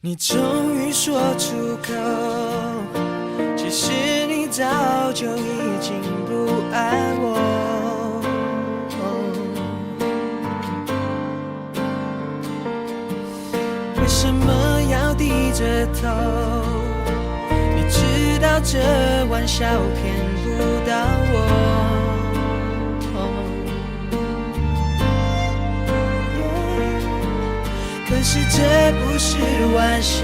你终于说出口，其实你早就已经不爱我。为什么要低着头？你知道这玩笑骗不到我。可是这不是玩笑，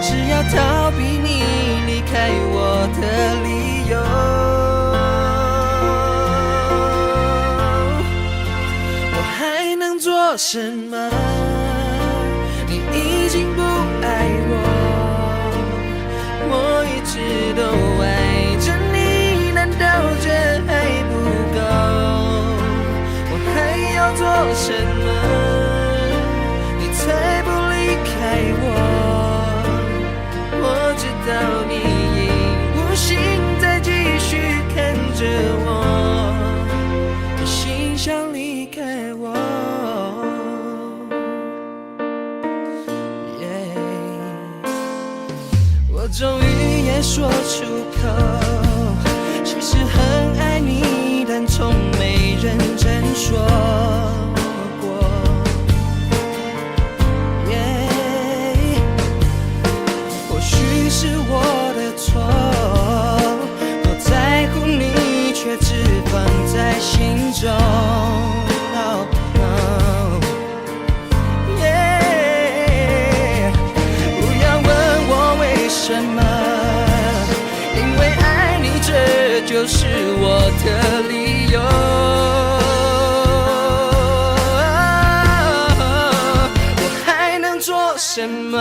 是要逃避你离开我的理由。我还能做什么？你已经不爱我，我一直都爱着你，难道这还不够？我还要做什么？才不离开我，我知道你已无心再继续看着我，你心想离开我。我终于也说出口，其实很爱你，但从没认真说。是我的错，多在乎你，却只放在心中。不要问我为什么，因为爱你，这就是我的理由。我还能做什么？